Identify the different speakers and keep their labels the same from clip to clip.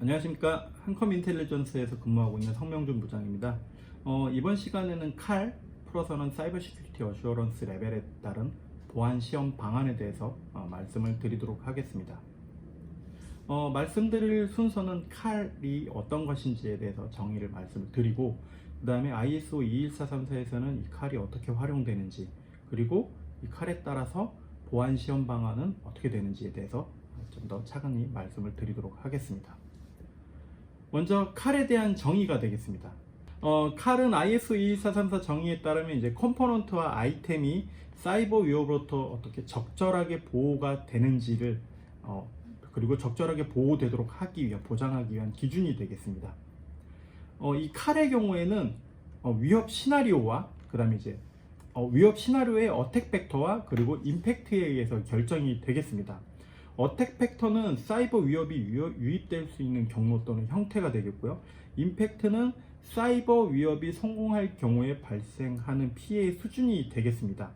Speaker 1: 안녕하십니까. 한컴 인텔리전스에서 근무하고 있는 성명준 부장입니다. 이번 시간에는 칼 플러스는 사이버 시큐리티 어슈어런스 레벨에 따른 보안 시험 방안에 대해서 말씀을 드리도록 하겠습니다. 말씀드릴 순서는 칼이 어떤 것인지에 대해서 정의를 말씀을 드리고, 그 다음에 ISO 21434에서는 이 칼이 어떻게 활용되는지, 그리고 이 칼에 따라서 보안 시험 방안은 어떻게 되는지에 대해서 좀 더 차근히 말씀을 드리도록 하겠습니다. 먼저 칼에 대한 정의가 되겠습니다. 칼은 ISO 21434 정의에 따르면 이제 컴포넌트와 아이템이 사이버 위협으로부터 어떻게 적절하게 보호가 되는지를 그리고 적절하게 보호되도록 하기 위한 보장하기 위한 기준이 되겠습니다. 이 칼의 경우에는 위협 시나리오와 그다음에 이제 위협 시나리오의 어택 벡터와 그리고 임팩트에 의해서 결정이 되겠습니다. 어택 팩터는 사이버 위협이 유입될 수 있는 경로 또는 형태가 되겠고요. 임팩트는 사이버 위협이 성공할 경우에 발생하는 피해의 수준이 되겠습니다.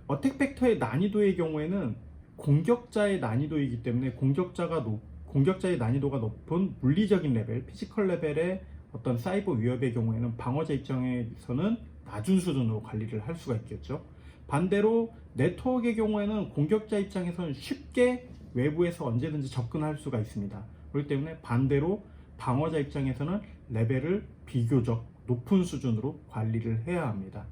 Speaker 1: 어택 팩터의 난이도의 경우에는 공격자의 난이도이기 때문에 공격자의 난이도가 높은 물리적인 레벨, 피지컬 레벨의 어떤 사이버 위협의 경우에는 방어자 입장에서는 낮은 수준으로 관리를 할 수가 있겠죠. 반대로 네트워크의 경우에는 공격자 입장에서는 쉽게 외부에서 언제든지 접근할 수가 있습니다. 그렇기 때문에 반대로 방어자 입장에서는 레벨을 비교적 높은 수준으로 관리를 해야 합니다.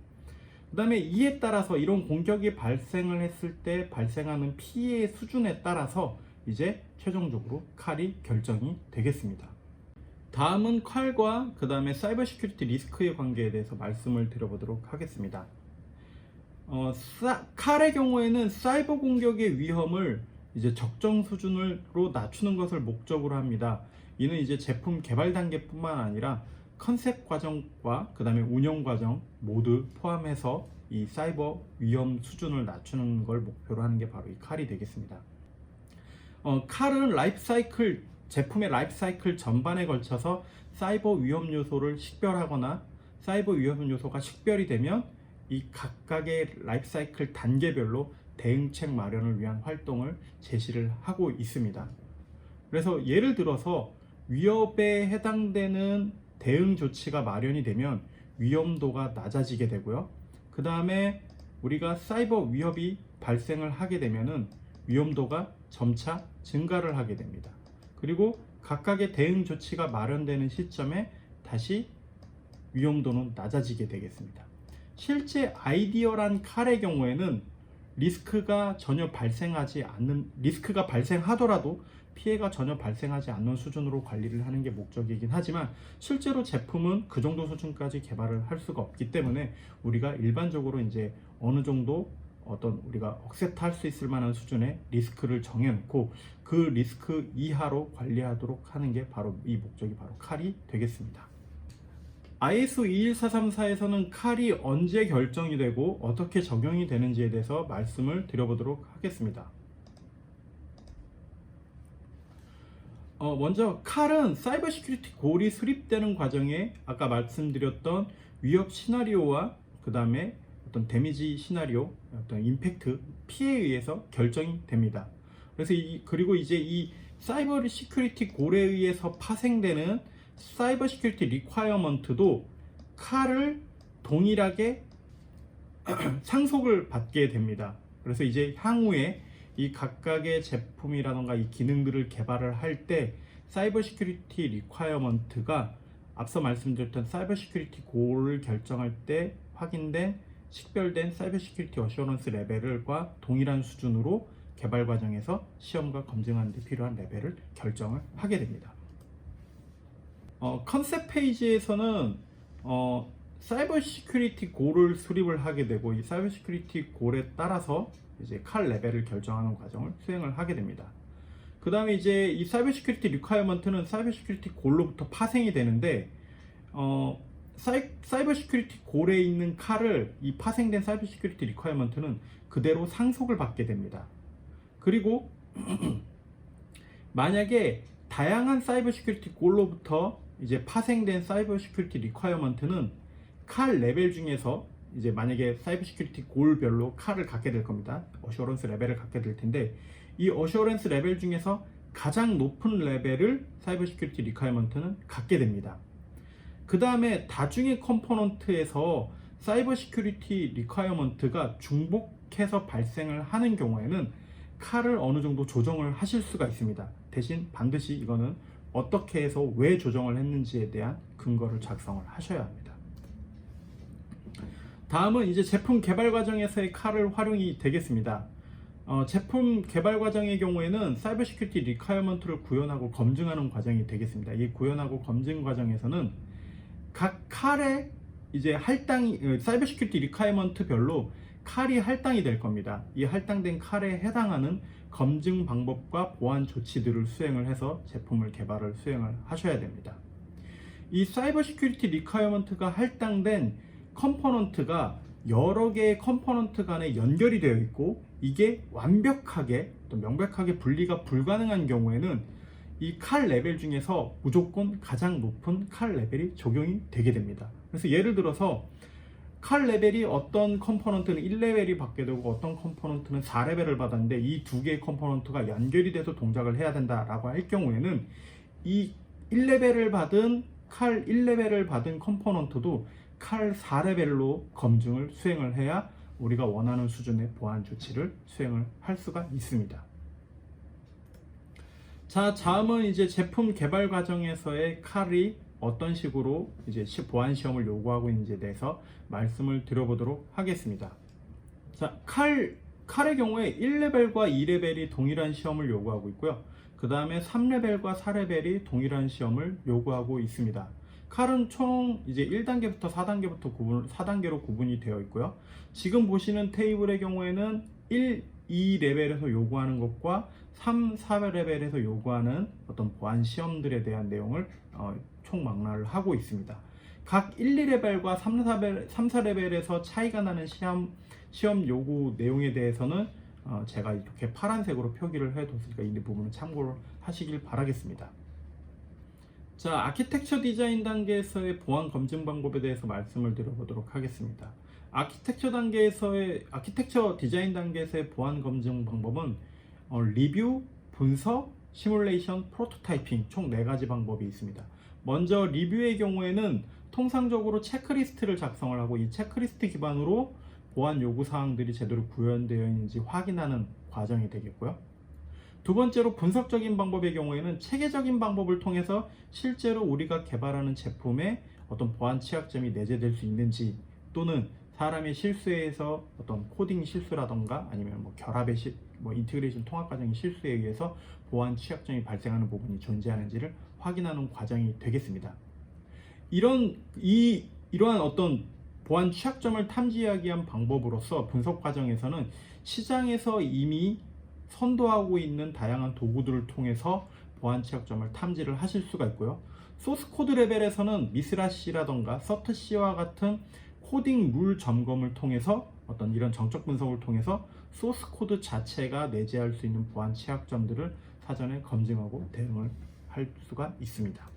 Speaker 1: 그 다음에 이에 따라서 이런 공격이 발생을 했을 때 발생하는 피해의 수준에 따라서 이제 최종적으로 칼이 결정이 되겠습니다. 다음은 칼과 그 다음에 사이버 시큐리티 리스크의 관계에 대해서 말씀을 드려보도록 하겠습니다. 칼의 경우에는 사이버 공격의 위험을 이제 적정 수준으로 낮추는 것을 목적으로 합니다. 이는 이제 제품 개발 단계뿐만 아니라 컨셉 과정과 그 다음에 운영 과정 모두 포함해서 이 사이버 위험 수준을 낮추는 걸 목표로 하는 게 바로 이 칼이 되겠습니다. 칼은 제품의 라이프 사이클 전반에 걸쳐서 사이버 위험 요소를 식별하거나 사이버 위험 요소가 식별이 되면 이 각각의 라이프 사이클 단계별로 대응책 마련을 위한 활동을 제시를 하고 있습니다. 그래서 예를 들어서 위협에 해당되는 대응 조치가 마련이 되면 위험도가 낮아지게 되고요. 그 다음에 우리가 사이버 위협이 발생을 하게 되면은 위험도가 점차 증가를 하게 됩니다. 그리고 각각의 대응 조치가 마련되는 시점에 다시 위험도는 낮아지게 되겠습니다. 실제 아이디어란 칼의 경우에는 리스크가 발생하더라도 피해가 전혀 발생하지 않는 수준으로 관리를 하는 게 목적이긴 하지만 실제로 제품은 그 정도 수준까지 개발을 할 수가 없기 때문에 우리가 일반적으로 이제 어느 정도 우리가 억셉트할 수 있을 만한 수준의 리스크를 정해놓고 그 리스크 이하로 관리하도록 하는 게 바로 이 목적이 바로 칼이 되겠습니다. ISO 21434에서는 칼이 언제 결정이 되고 어떻게 적용이 되는지에 대해서 말씀을 드려보도록 하겠습니다. 먼저 칼은 사이버 시큐리티 골이 수립되는 과정에 아까 말씀드렸던 위협 시나리오와 그 다음에 어떤 데미지 시나리오, 어떤 임팩트, 피해에 의해서 결정이 됩니다. 그래서 그리고 이제 이 사이버 시큐리티 골에 의해서 파생되는 사이버 시큐리티 리콰이어먼트도 칼을 동일하게 상속을 받게 됩니다. 그래서 이제 향후에 이 각각의 제품이라던가 이 기능들을 개발을 할 때 사이버 시큐리티 리콰이어먼트가 앞서 말씀드렸던 사이버 시큐리티 골을 결정할 때 확인된 식별된 사이버 시큐리티 어슈어런스 레벨과 동일한 수준으로 개발 과정에서 시험과 검증하는 데 필요한 레벨을 결정을 하게 됩니다. 컨셉 페이지에서는 사이버 시큐리티 골을 수립을 하게 되고 이 사이버 시큐리티 골에 따라서 이제 칼 레벨을 결정하는 과정을 수행을 하게 됩니다. 그 다음에 이제 이 사이버 시큐리티 리콰이어먼트는 사이버 시큐리티 골로부터 파생이 되는데 사이버 시큐리티 골에 있는 칼을 이 파생된 사이버 시큐리티 리콰이어먼트는 그대로 상속을 받게 됩니다. 그리고 만약에 다양한 사이버 시큐리티 골로부터 이제 파생된 사이버 시큐리티 리콰이어먼트는 칼 레벨 중에서 이제 만약에 사이버 시큐리티 골별로 칼을 갖게 될 겁니다. 어슈어런스 레벨을 갖게 될 텐데 이 어슈어런스 레벨 중에서 가장 높은 레벨을 사이버 시큐리티 리퀘어먼트는 갖게 됩니다. 그 다음에 다중의 컴포넌트에서 사이버 시큐리티 리퀘어먼트가 중복해서 발생을 하는 경우에는 칼을 어느 정도 조정을 하실 수가 있습니다. 대신 반드시 이거는 어떻게 해서 왜 조정을 했는지에 대한 근거를 작성을 하셔야 합니다. 다음은 이제 제품 개발 과정에서의 칼을 활용이 되겠습니다. 제품 개발 과정의 경우에는 사이버 시큐리티 리퀘어먼트를 구현하고 검증하는 과정이 되겠습니다. 이 구현하고 검증 과정에서는 각 칼의 이제 할당이 사이버 시큐리티 리퀘어먼트별로 칼이 할당이 될 겁니다. 이 할당된 칼에 해당하는 검증 방법과 보안 조치들을 수행을 해서 제품을 개발을 수행을 하셔야 됩니다. 이 사이버 시큐리티 리퀘어먼트가 할당된 컴포넌트가 여러 개의 컴포넌트 간에 연결이 되어 있고 이게 완벽하게 또 명백하게 분리가 불가능한 경우에는 이 칼 레벨 중에서 무조건 가장 높은 칼 레벨이 적용이 되게 됩니다. 그래서 예를 들어서 칼 레벨이 어떤 컴포넌트는 1레벨이 받게 되고 어떤 컴포넌트는 4레벨을 받았는데 이 두 개의 컴포넌트가 연결이 돼서 동작을 해야 된다라고 할 경우에는 이 1레벨을 받은 칼 1레벨을 받은 컴포넌트도 칼 4레벨로 검증을 수행을 해야 우리가 원하는 수준의 보안 조치를 수행을 할 수가 있습니다. 자, 다음은 이제 제품 개발 과정에서의 칼이 어떤 식으로 이제 보안 시험을 요구하고 있는지에 대해서 말씀을 드려보도록 하겠습니다. 자, 칼의 경우에 1레벨과 2레벨이 동일한 시험을 요구하고 있고요. 그 다음에 3레벨과 4레벨이 동일한 시험을 요구하고 있습니다. 칼은 총 이제 1단계부터 4단계로 구분이 되어 있고요. 지금 보시는 테이블의 경우에는 1, 2레벨에서 요구하는 것과 3, 4레벨에서 요구하는 어떤 보안 시험들에 대한 내용을 총망라를 하고 있습니다. 각 1, 2레벨과 3, 4레벨에서 차이가 나는 시험 요구 내용에 대해서는 제가 이렇게 파란색으로 표기를 해뒀으니까 이 부분을 참고를 하시길 바라겠습니다. 자, 아키텍처 디자인 단계에서의 보안 검증 방법에 대해서 말씀을 드려보도록 하겠습니다. 아키텍처 디자인 단계에서의 보안 검증 방법은 리뷰, 분석, 시뮬레이션, 프로토타이핑 총 4가지 방법이 있습니다. 먼저 리뷰의 경우에는 통상적으로 체크리스트를 작성을 하고 이 체크리스트 기반으로 보안 요구사항들이 제대로 구현되어 있는지 확인하는 과정이 되겠고요. 두 번째로 분석적인 방법의 경우에는 체계적인 방법을 통해서 실제로 우리가 개발하는 제품에 어떤 보안 취약점이 내재될 수 있는지 또는 사람의 실수에 의해서 어떤 코딩 실수라던가 아니면 결합의 인티그레이션 통합 과정의 실수에 의해서 보안 취약점이 발생하는 부분이 존재하는지를 확인하는 과정이 되겠습니다. 이러한 어떤 보안 취약점을 탐지하기 위한 방법으로서 분석 과정에서는 시장에서 이미 선도하고 있는 다양한 도구들을 통해서 보안 취약점을 탐지를 하실 수가 있고요. 소스 코드 레벨에서는 미스라시라던가 서트C와 같은 코딩 룰 점검을 통해서 어떤 이런 정적 분석을 통해서 소스 코드 자체가 내재할 수 있는 보안 취약점들을 사전에 검증하고 대응을 할 수가 있습니다.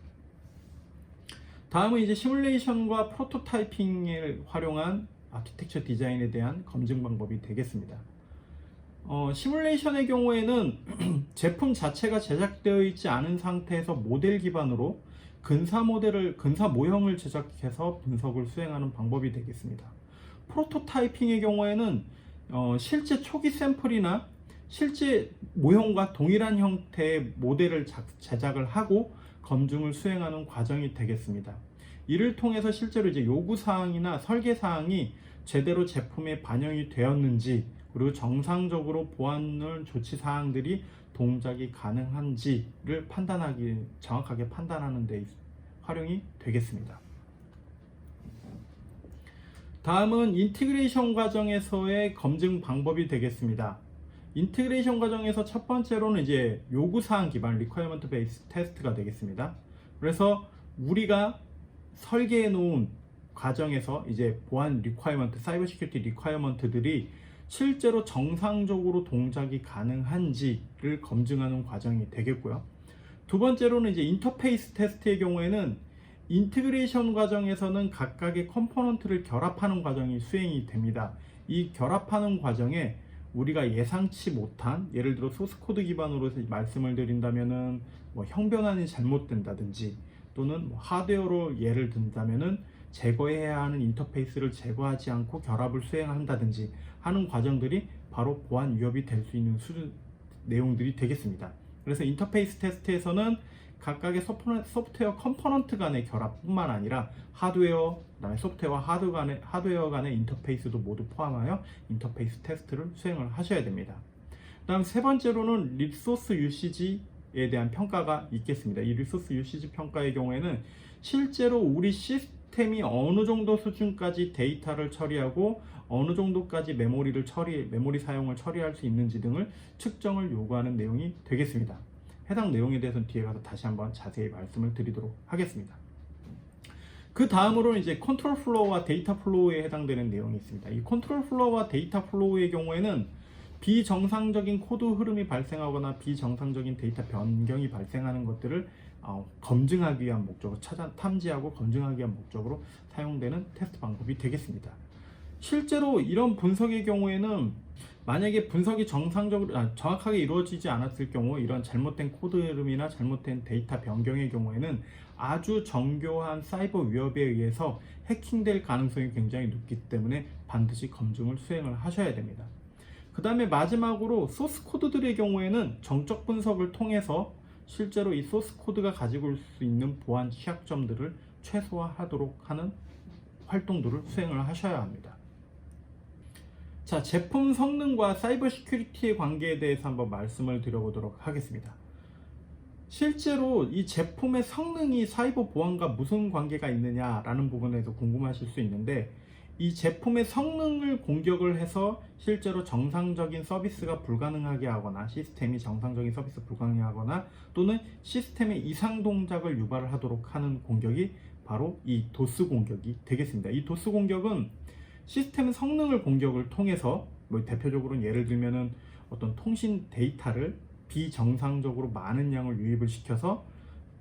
Speaker 1: 다음은 이제 시뮬레이션과 프로토타이핑을 활용한 아키텍처 디자인에 대한 검증 방법이 되겠습니다. 시뮬레이션의 경우에는 제품 자체가 제작되어 있지 않은 상태에서 모델 기반으로 근사 모형을 제작해서 분석을 수행하는 방법이 되겠습니다. 프로토타이핑의 경우에는 실제 초기 샘플이나 실제 모형과 동일한 형태의 모델을 제작을 하고 검증을 수행하는 과정이 되겠습니다. 이를 통해서 실제로 이제 요구사항이나 설계사항이 제대로 제품에 반영이 되었는지 그리고 정상적으로 보안 조치 사항들이 동작이 가능한지를 정확하게 판단하는 데 활용이 되겠습니다. 다음은 인티그레이션 과정에서의 검증 방법이 되겠습니다. 인티그레이션 과정에서 첫 번째로는 이제 요구사항 기반 requirement based 테스트가 되겠습니다. 그래서 우리가 설계해 놓은 과정에서 이제 보안 리퀘어먼트, 사이버 시큐리티 리퀘어먼트들이 실제로 정상적으로 동작이 가능한지를 검증하는 과정이 되겠고요. 두 번째로는 이제 인터페이스 테스트의 경우에는 인티그레이션 과정에서는 각각의 컴포넌트를 결합하는 과정이 수행이 됩니다. 이 결합하는 과정에 우리가 예상치 못한, 예를 들어 소스 코드 기반으로 말씀을 드린다면은 뭐 형변환이 잘못된다든지, 또는 뭐 하드웨어로 예를 든다면은 제거해야 하는 인터페이스를 제거하지 않고 결합을 수행한다든지 하는 과정들이 바로 보안 위협이 될 수 있는 수준 내용들이 되겠습니다. 그래서 인터페이스 테스트에서는 각각의 소프트웨어 컴포넌트 간의 결합뿐만 아니라 하드웨어, 그다음에 소프트웨어와 하드웨어 간의 인터페이스도 모두 포함하여 인터페이스 테스트를 수행을 하셔야 됩니다. 다음 세 번째로는 리소스 유시지에 대한 평가가 있겠습니다. 이 리소스 유시지 평가의 경우에는 실제로 우리 시스템이 어느 정도 수준까지 데이터를 처리하고 어느 정도까지 메모리 사용을 처리할 수 있는지 등을 측정을 요구하는 내용이 되겠습니다. 해당 내용에 대해서는 뒤에 가서 다시 한번 자세히 말씀을 드리도록 하겠습니다. 그 다음으로는 이제 컨트롤 플로우와 데이터 플로우에 해당되는 내용이 있습니다. 이 컨트롤 플로우와 데이터 플로우의 경우에는 비정상적인 코드 흐름이 발생하거나 비정상적인 데이터 변경이 발생하는 것들을 검증하기 위한 목적으로 탐지하고 검증하기 위한 목적으로 사용되는 테스트 방법이 되겠습니다. 실제로 이런 분석의 경우에는 만약에 분석이 정확하게 이루어지지 않았을 경우, 이런 잘못된 코드 흐름이나 잘못된 데이터 변경의 경우에는 아주 정교한 사이버 위협에 의해서 해킹될 가능성이 굉장히 높기 때문에 반드시 검증을 수행을 하셔야 됩니다. 그 다음에 마지막으로 소스 코드들의 경우에는 정적 분석을 통해서 실제로 이 소스 코드가 가지고 올 수 있는 보안 취약점들을 최소화하도록 하는 활동들을 수행을 하셔야 합니다. 자, 제품 성능과 사이버 시큐리티의 관계에 대해서 한번 말씀을 드려보도록 하겠습니다. 실제로 이 제품의 성능이 사이버 보안과 무슨 관계가 있느냐라는 부분에서 궁금하실 수 있는데, 이 제품의 성능을 공격을 해서 실제로 정상적인 서비스가 불가능하게 하거나 시스템이 정상적인 서비스 불가능하거나 또는 시스템의 이상 동작을 유발을 하도록 하는 공격이 바로 이 도스 공격이 되겠습니다. 이 도스 공격은 시스템 성능을 공격을 통해서 뭐 대표적으로는 예를 들면은 어떤 통신 데이터를 비정상적으로 많은 양을 유입을 시켜서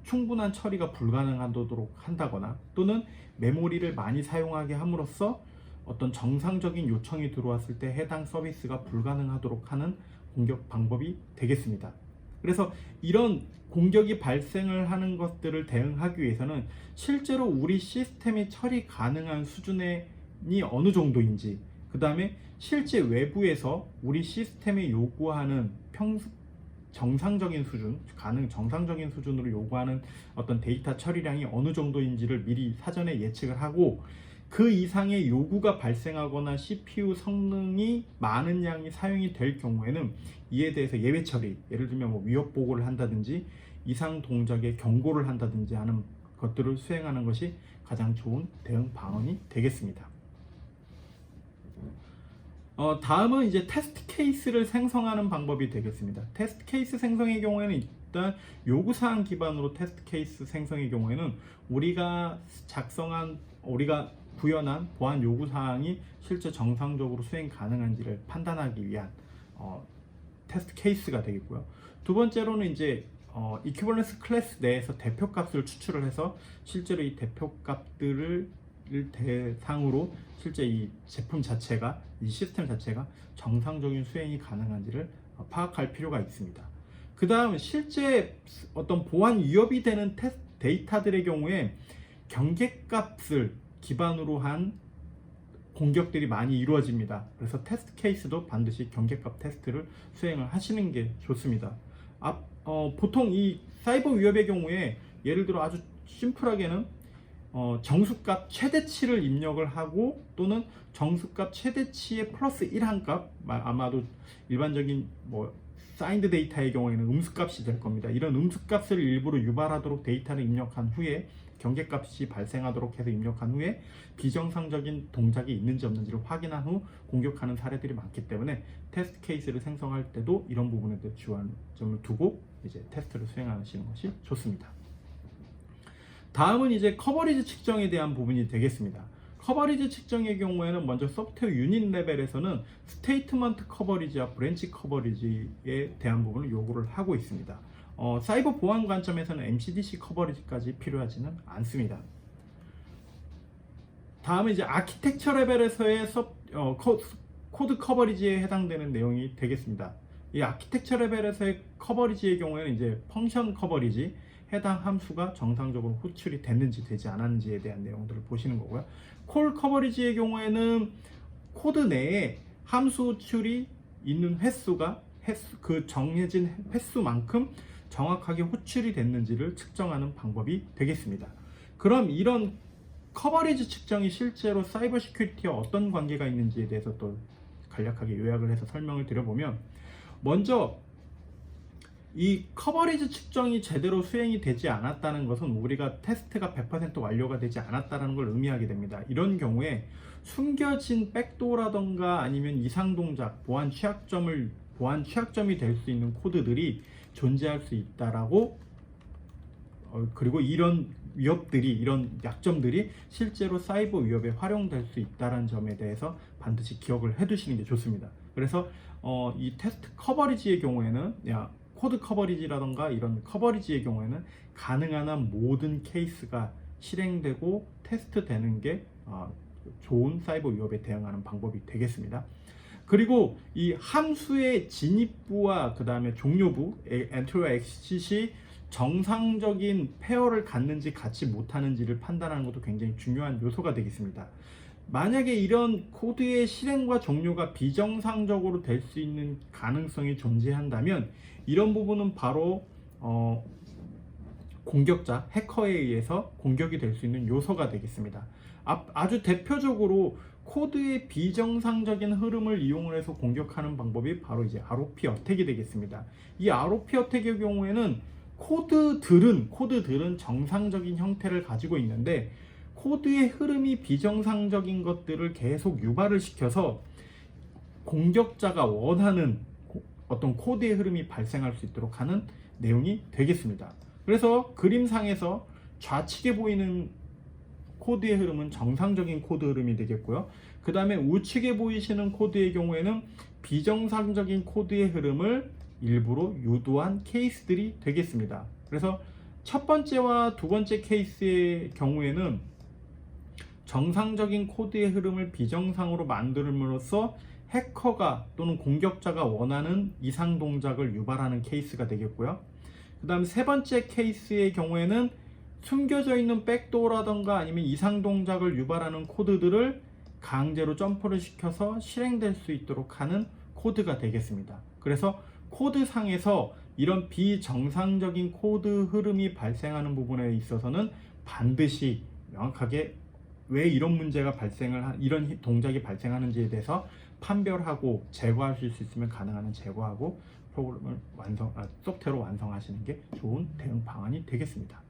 Speaker 1: 충분한 처리가 불가능하도록 한다거나, 또는 메모리를 많이 사용하게 함으로써 어떤 정상적인 요청이 들어왔을 때 해당 서비스가 불가능하도록 하는 공격 방법이 되겠습니다. 그래서 이런 공격이 발생을 하는 것들을 대응하기 위해서는 실제로 우리 시스템이 처리 가능한 수준이 어느 정도인지, 그 다음에 실제 외부에서 우리 시스템이 요구하는 정상적인 수준으로 요구하는 어떤 데이터 처리량이 어느 정도인지를 미리 사전에 예측을 하고, 그 이상의 요구가 발생하거나 CPU 성능이 많은 양이 사용이 될 경우에는 이에 대해서 예외 처리, 예를 들면 뭐 위협 보고를 한다든지 이상 동작에 경고를 한다든지 하는 것들을 수행하는 것이 가장 좋은 대응 방안이 되겠습니다. 다음은 이제 테스트 케이스를 생성하는 방법이 되겠습니다. 테스트 케이스 생성의 경우에는 일단 요구사항 기반으로 테스트 케이스 생성의 경우에는 우리가 구현한 보안 요구사항이 실제 정상적으로 수행 가능한지를 판단하기 위한 테스트 케이스가 되겠고요. 두 번째로는 이제 이퀴벌런스 클래스 내에서 대표값을 추출을 해서 실제로 이 대표값들을 대상으로 실제 이 제품 자체가, 이 시스템 자체가 정상적인 수행이 가능한지를 파악할 필요가 있습니다. 그 다음 실제 어떤 보안 위협이 되는 데이터들의 경우에 경계값을 기반으로 한 공격들이 많이 이루어집니다. 그래서 테스트 케이스도 반드시 경계값 테스트를 수행을 하시는 게 좋습니다. 보통 이 사이버 위협의 경우에 예를 들어 아주 심플하게는 정수값 최대치를 입력을 하고, 또는 정수값 최대치의 플러스 1한 값, 아마도 일반적인 뭐 사인드 데이터의 경우에는 음수값이 될 겁니다. 이런 음수값을 일부러 유발하도록 데이터를 입력한 후에 경계값이 발생하도록 해서 입력한 후에 비정상적인 동작이 있는지 없는지를 확인한 후 공격하는 사례들이 많기 때문에 테스트 케이스를 생성할 때도 이런 부분에 대해 주안점을 두고 이제 테스트를 수행하시는 것이 좋습니다. 다음은 이제 커버리지 측정에 대한 부분이 되겠습니다. 커버리지 측정의 경우에는 먼저 소프트웨어 유닛 레벨에서는 스테이트먼트 커버리지와 브랜치 커버리지에 대한 부분을 요구를 하고 있습니다. 사이버 보안 관점에서는 MCDC 커버리지까지 필요하지는 않습니다. 다음은 이제 아키텍처 레벨에서의 코드 커버리지에 해당되는 내용이 되겠습니다. 이 아키텍처 레벨에서의 커버리지의 경우에는 이제 펑션 커버리지, 해당 함수가 정상적으로 호출이 됐는지 되지 않았는지에 대한 내용들을 보시는 거고요. 콜 커버리지의 경우에는 코드 내에 함수 호출이 있는 횟수가 그 정해진 횟수만큼 정확하게 호출이 됐는지를 측정하는 방법이 되겠습니다. 그럼 이런 커버리지 측정이 실제로 사이버 시큐리티와 어떤 관계가 있는지에 대해서 또 간략하게 요약을 해서 설명을 드려보면, 먼저 이 커버리지 측정이 제대로 수행이 되지 않았다는 것은 우리가 테스트가 100% 완료가 되지 않았다는 걸 의미하게 됩니다. 이런 경우에 숨겨진 백도어라던가 아니면 이상 동작, 보안 취약점이 될 수 있는 코드들이 존재할 수 있다라고, 그리고 이런 위협들이, 이런 약점들이 실제로 사이버 위협에 활용될 수 있다는 점에 대해서 반드시 기억을 해 두시는 게 좋습니다. 그래서 이 테스트 커버리지의 경우에는, 코드 커버리지라던가 이런 커버리지의 경우에는 가능한 한 모든 케이스가 실행되고 테스트되는 게 좋은 사이버 위협에 대응하는 방법이 되겠습니다. 그리고 이 함수의 진입부와 그 다음에 종료부, 엔트리와 엑싯이 정상적인 페어를 갖는지 갖지 못하는지를 판단하는 것도 굉장히 중요한 요소가 되겠습니다. 만약에 이런 코드의 실행과 종료가 비정상적으로 될 수 있는 가능성이 존재한다면, 이런 부분은 바로 공격자, 해커에 의해서 공격이 될 수 있는 요소가 되겠습니다. 아주 대표적으로 코드의 비정상적인 흐름을 이용해서 공격하는 방법이 바로 이제 ROP 어택이 되겠습니다. 이 ROP 어택의 경우에는 코드들은 정상적인 형태를 가지고 있는데, 코드의 흐름이 비정상적인 것들을 계속 유발을 시켜서 공격자가 원하는 어떤 코드의 흐름이 발생할 수 있도록 하는 내용이 되겠습니다. 그래서 그림상에서 좌측에 보이는 코드의 흐름은 정상적인 코드 흐름이 되겠고요. 그 다음에 우측에 보이시는 코드의 경우에는 비정상적인 코드의 흐름을 일부러 유도한 케이스들이 되겠습니다. 그래서 첫 번째와 두 번째 케이스의 경우에는 정상적인 코드의 흐름을 비정상으로 만들므로써 해커가 또는 공격자가 원하는 이상 동작을 유발하는 케이스가 되겠고요. 그 다음 세 번째 케이스의 경우에는 숨겨져 있는 백도어라던가 아니면 이상 동작을 유발하는 코드들을 강제로 점프를 시켜서 실행될 수 있도록 하는 코드가 되겠습니다. 그래서 코드상에서 이런 비정상적인 코드 흐름이 발생하는 부분에 있어서는 반드시 명확하게 왜 이런 문제가 이런 동작이 발생하는지에 대해서 판별하고 제거하실 수 있으면 가능한 한 제거하고 프로그램을 소프트웨어로 완성하시는 게 좋은 대응 방안이 되겠습니다.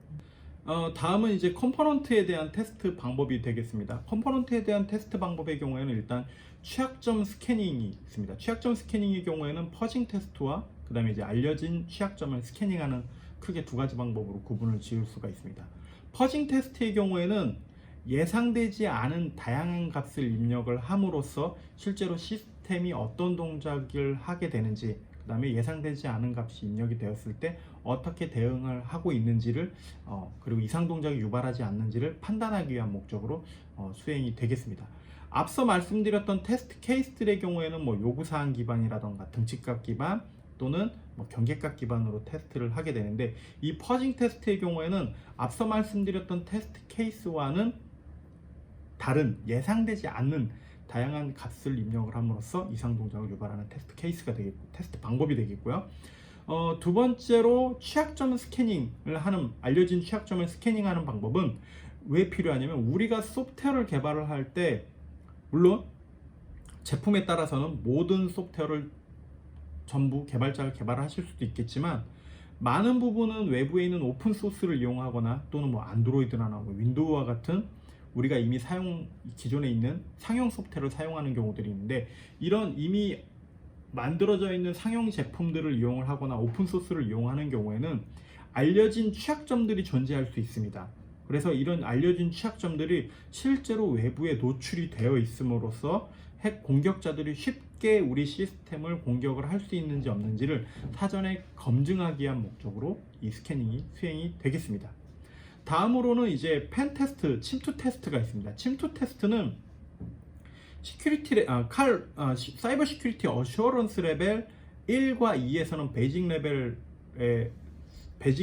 Speaker 1: 다음은 이제 컴포넌트에 대한 테스트 방법이 되겠습니다. 컴포넌트에 대한 테스트 방법의 경우에는 일단 취약점 스캐닝이 있습니다. 취약점 스캐닝의 경우에는 퍼징 테스트와 그 다음에 이제 알려진 취약점을 스캐닝하는 크게 두 가지 방법으로 구분을 지을 수가 있습니다. 퍼징 테스트의 경우에는 예상되지 않은 다양한 값을 입력을 함으로써 실제로 시스템이 어떤 동작을 하게 되는지, 그 다음에 예상되지 않은 값이 입력이 되었을 때 어떻게 대응을 하고 있는지를 그리고 이상 동작이 유발하지 않는지를 판단하기 위한 목적으로 수행이 되겠습니다. 앞서 말씀드렸던 테스트 케이스들의 경우에는 요구사항 기반이라던가 등치값 기반 또는 경계값 기반으로 테스트를 하게 되는데, 이 퍼징 테스트의 경우에는 앞서 말씀드렸던 테스트 케이스와는 다른 예상되지 않는 다양한 값을 입력을 함으로써 이상 동작을 유발하는 테스트 케이스가 되겠고, 테스트 방법이 되겠고요. 두 번째로 취약점 스캐닝을 하는, 알려진 취약점을 스캐닝하는 방법은 왜 필요하냐면, 우리가 소프트웨어를 개발을 할 때 물론 제품에 따라서는 모든 소프트웨어를 전부 개발자가 개발하실 수도 있겠지만, 많은 부분은 외부에 있는 오픈 소스를 이용하거나 또는 안드로이드나 윈도우와 같은 우리가 이미 기존에 있는 상용 소프트웨어를 사용하는 경우들이 있는데, 이런 이미 만들어져 있는 상용 제품들을 이용을 하거나 오픈 소스를 이용하는 경우에는 알려진 취약점들이 존재할 수 있습니다. 그래서 이런 알려진 취약점들이 실제로 외부에 노출이 되어 있음으로써 핵 공격자들이 쉽게 우리 시스템을 공격을 할 수 있는지 없는지를 사전에 검증하기 위한 목적으로 이 스캐닝이 수행이 되겠습니다. 다음으로는 이제 펜 테스트, 침투 테스트가 있습니다. 침투 테스트는 사이버 시큐리티 어슈어런스 레벨 1과 2에서는 베이직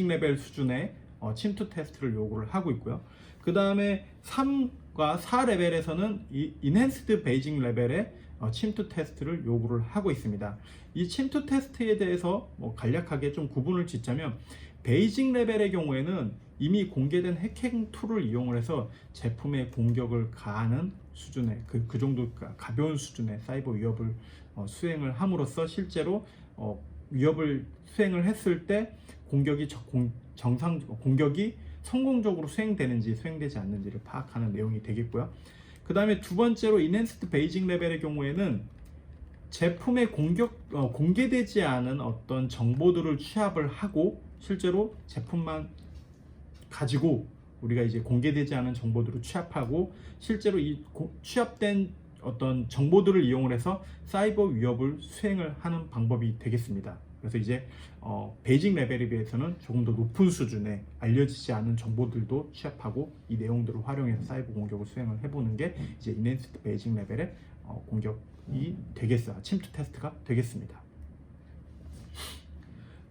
Speaker 1: 레벨 수준의 침투 테스트를 요구를 하고 있고요. 그 다음에 3과 4 레벨에서는 인핸스드 베이직 레벨의 침투 테스트를 요구를 하고 있습니다. 이 침투 테스트에 대해서 간략하게 좀 구분을 짓자면, 베이직 레벨의 경우에는 이미 공개된 해킹 툴을 이용을 해서 제품에 공격을 가하는 수준의 그 정도 가벼운 수준의 사이버 위협을 수행을 함으로써 실제로 위협을 수행을 했을 때 공격이 성공적으로 수행되는지 수행되지 않는지를 파악하는 내용이 되겠고요. 그 다음에 두 번째로 인핸스드 베이직 레벨의 경우에는 제품에 공개되지 않은 어떤 정보들을 취합을 하고, 실제로 제품만 가지고 우리가 이제 공개되지 않은 정보들을 취합하고, 실제로 이 취합된 어떤 정보들을 이용을 해서 사이버 위협을 수행을 하는 방법이 되겠습니다. 그래서 이제 베이직 레벨에 비해서는 조금 더 높은 수준의 알려지지 않은 정보들도 취합하고 이 내용들을 활용해서 사이버 공격을 수행을 해보는 게 이제 인핸스드 베이직 레벨의 공격이 되겠어요. 침투 테스트가 되겠습니다.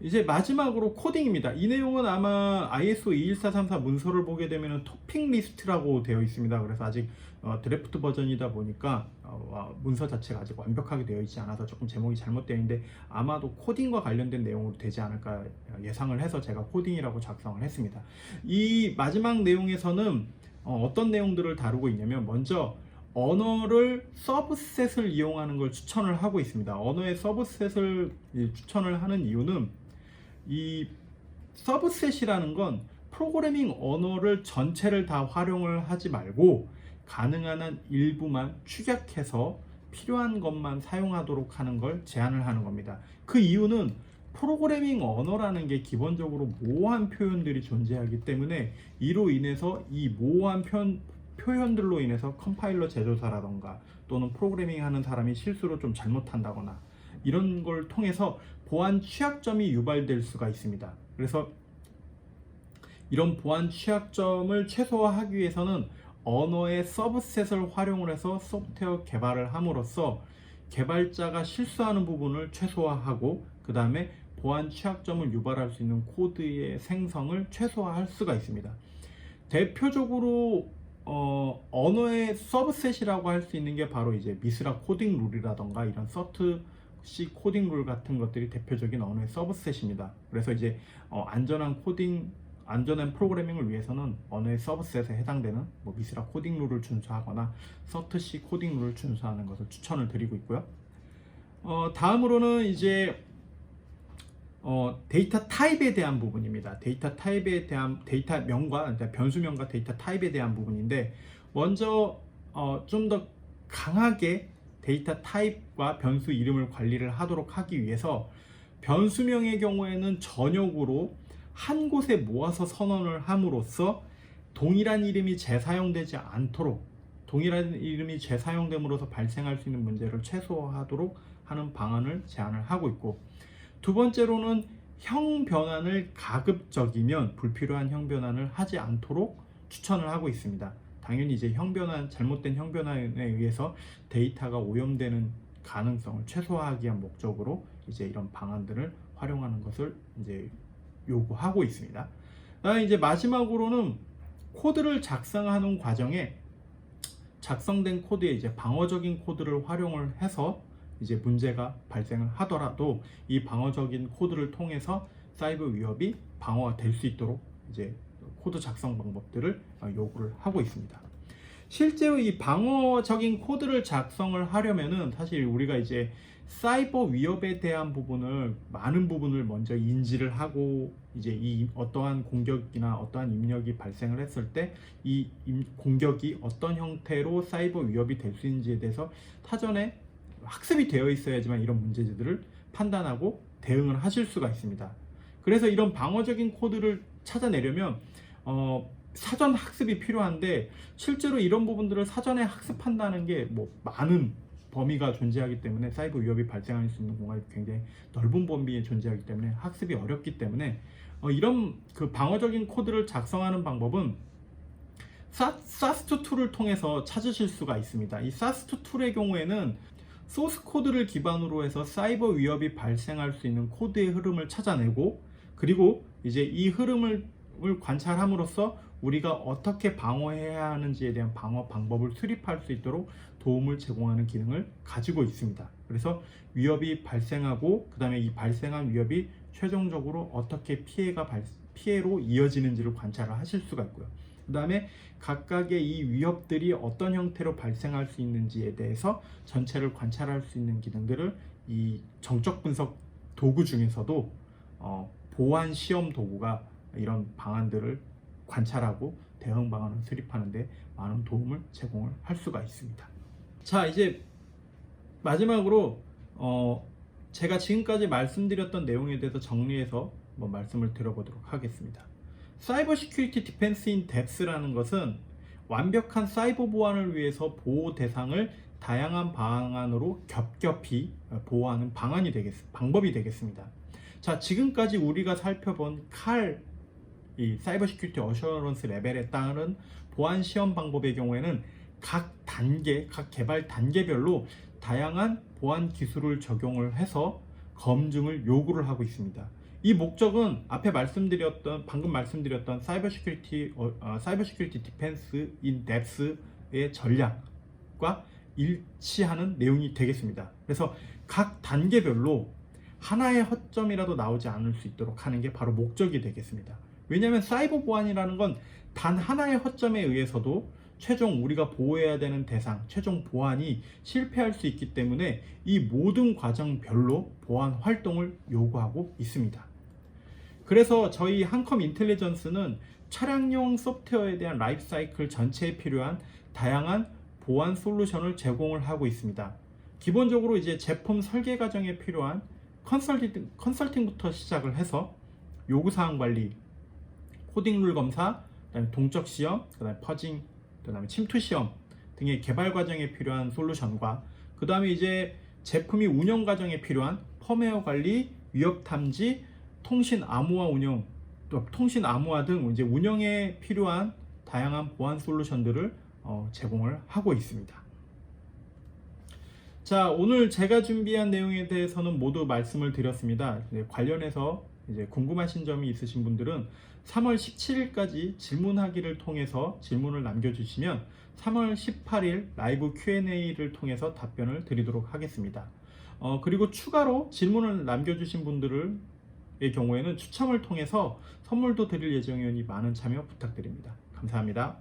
Speaker 1: 이제 마지막으로 코딩입니다. 이 내용은 아마 ISO 21434 문서를 보게 되면 토픽 리스트라고 되어 있습니다. 그래서 아직 드래프트 버전이다 보니까 문서 자체가 아직 완벽하게 되어 있지 않아서 조금 제목이 잘못되어 있는데, 아마도 코딩과 관련된 내용으로 되지 않을까 예상을 해서 제가 코딩이라고 작성을 했습니다. 이 마지막 내용에서는 어떤 내용들을 다루고 있냐면, 먼저 언어를 서브셋을 이용하는 걸 추천을 하고 있습니다. 언어의 서브셋을 추천을 하는 이유는, 이 서브셋이라는 건 프로그래밍 언어를 전체를 다 활용을 하지 말고 가능한 한 일부만 축약해서 필요한 것만 사용하도록 하는 걸 제한을 하는 겁니다. 그 이유는 프로그래밍 언어라는 게 기본적으로 모호한 표현들이 존재하기 때문에, 이로 인해서 이 모호한 표현들로 인해서 컴파일러 제조사라던가 또는 프로그래밍 하는 사람이 실수로 좀 잘못한다거나 이런 걸 통해서 보안 취약점이 유발될 수가 있습니다. 그래서 이런 보안 취약점을 최소화하기 위해서는 언어의 서브셋을 활용을 해서 소프트웨어 개발을 함으로써 개발자가 실수하는 부분을 최소화하고, 그 다음에 보안 취약점을 유발할 수 있는 코드의 생성을 최소화할 수가 있습니다. 대표적으로 언어의 서브셋이라고 할 수 있는 게 바로 이제 미스라 코딩 룰이라던가 이런 서트 C 코딩 룰 같은 것들이 대표적인 언어의 서브셋입니다. 그래서 이제 안전한 프로그래밍을 위해서는 언어의 서브셋에 해당되는 미스라 코딩 룰을 준수하거나 서트 C 코딩 룰을 준수하는 것을 추천을 드리고 있고요. 다음으로는 이제 데이터 타입에 대한 부분입니다. 데이터 타입에 대한 데이터명과 변수명과 데이터 타입에 대한 부분인데, 먼저 좀 더 강하게 데이터 타입과 변수 이름을 관리를 하도록 하기 위해서 변수명의 경우에는 전역으로 한 곳에 모아서 선언을 함으로써 동일한 이름이 재사용되지 않도록, 동일한 이름이 재사용됨으로써 발생할 수 있는 문제를 최소화하도록 하는 방안을 제안을 하고 있고, 두 번째로는 형 변환을 가급적이면 불필요한 형 변환을 하지 않도록 추천을 하고 있습니다. 당연히 이제 잘못된 형 변환에 의해서 데이터가 오염되는 가능성을 최소화하기 위한 목적으로 이제 이런 방안들을 활용하는 것을 이제 요구하고 있습니다. 이제 마지막으로는 코드를 작성하는 과정에 작성된 코드에 이제 방어적인 코드를 활용을 해서 이제 문제가 발생을 하더라도 이 방어적인 코드를 통해서 사이버 위협이 방어가 될 수 있도록 이제 코드 작성 방법들을 요구를 하고 있습니다. 실제로 이 방어적인 코드를 작성을 하려면은 사실 우리가 이제 사이버 위협에 대한 많은 부분을 먼저 인지를 하고, 이제 이 어떠한 공격이나 어떠한 입력이 발생을 했을 때 이 공격이 어떤 형태로 사이버 위협이 될 수 있는지에 대해서 사전에 학습이 되어 있어야지만 이런 문제들을 판단하고 대응을 하실 수가 있습니다. 그래서 이런 방어적인 코드를 찾아내려면 사전 학습이 필요한데, 실제로 이런 부분들을 사전에 학습한다는 게 많은 범위가 존재하기 때문에, 사이버 위협이 발생할 수 있는 공간이 굉장히 넓은 범위에 존재하기 때문에 학습이 어렵기 때문에 이런 그 방어적인 코드를 작성하는 방법은 사스트 툴을 통해서 찾으실 수가 있습니다. 이 사스트 툴의 경우에는 소스 코드를 기반으로 해서 사이버 위협이 발생할 수 있는 코드의 흐름을 찾아내고, 그리고 이제 이 흐름을 관찰함으로써 우리가 어떻게 방어해야 하는지에 대한 방어 방법을 수립할 수 있도록 도움을 제공하는 기능을 가지고 있습니다. 그래서 위협이 발생하고, 그 다음에 이 발생한 위협이 최종적으로 어떻게 피해로 이어지는지를 관찰을 하실 수가 있고요. 그 다음에 각각의 이 위협들이 어떤 형태로 발생할 수 있는지에 대해서 전체를 관찰할 수 있는 기능들을 이 정적 분석 도구 중에서도 보안 시험 도구가 이런 방안들을 관찰하고 대응 방안을 수립하는 데 많은 도움을 제공을 할 수가 있습니다. 자, 이제 마지막으로 제가 지금까지 말씀드렸던 내용에 대해서 정리해서 말씀을 드려보도록 하겠습니다. 사이버 시큐리티 디펜스 인 뎁스라는 것은 완벽한 사이버 보안을 위해서 보호 대상을 다양한 방안으로 겹겹이 보호하는 방법이 되겠습니다. 자, 지금까지 우리가 살펴본 이 사이버 시큐리티 어셔런스 레벨에 따른 보안 시험 방법의 경우에는 각 개발 단계별로 다양한 보안 기술을 적용을 해서 검증을 요구를 하고 있습니다. 이 목적은 방금 말씀드렸던 사이버 시큐리티 디펜스 인 뎁스의 전략과 일치하는 내용이 되겠습니다. 그래서 각 단계별로 하나의 허점이라도 나오지 않을 수 있도록 하는 게 바로 목적이 되겠습니다. 왜냐하면 사이버 보안이라는 건 단 하나의 허점에 의해서도 최종 우리가 보호해야 되는 대상, 최종 보안이 실패할 수 있기 때문에 이 모든 과정별로 보안 활동을 요구하고 있습니다. 그래서 저희 한컴 인텔리전스는 차량용 소프트웨어에 대한 라이프 사이클 전체에 필요한 다양한 보안 솔루션을 제공을 하고 있습니다. 기본적으로 이제 제품 설계 과정에 필요한 컨설팅부터 시작을 해서 요구사항 관리, 코딩 룰 검사, 그다음에 동적 시험, 그다음에 퍼징, 그다음에 침투 시험 등의 개발 과정에 필요한 솔루션과, 그다음에 이제 제품이 운영 과정에 필요한 펌웨어 관리, 위협 탐지, 통신 암호화 등 이제 운영에 필요한 다양한 보안 솔루션들을 제공을 하고 있습니다. 자, 오늘 제가 준비한 내용에 대해서는 모두 말씀을 드렸습니다. 관련해서 이제 궁금하신 점이 있으신 분들은 3월 17일까지 질문하기를 통해서 질문을 남겨주시면 3월 18일 라이브 Q&A를 통해서 답변을 드리도록 하겠습니다. 그리고 추가로 질문을 남겨주신 분들의 경우에는 추첨을 통해서 선물도 드릴 예정이니 많은 참여 부탁드립니다. 감사합니다.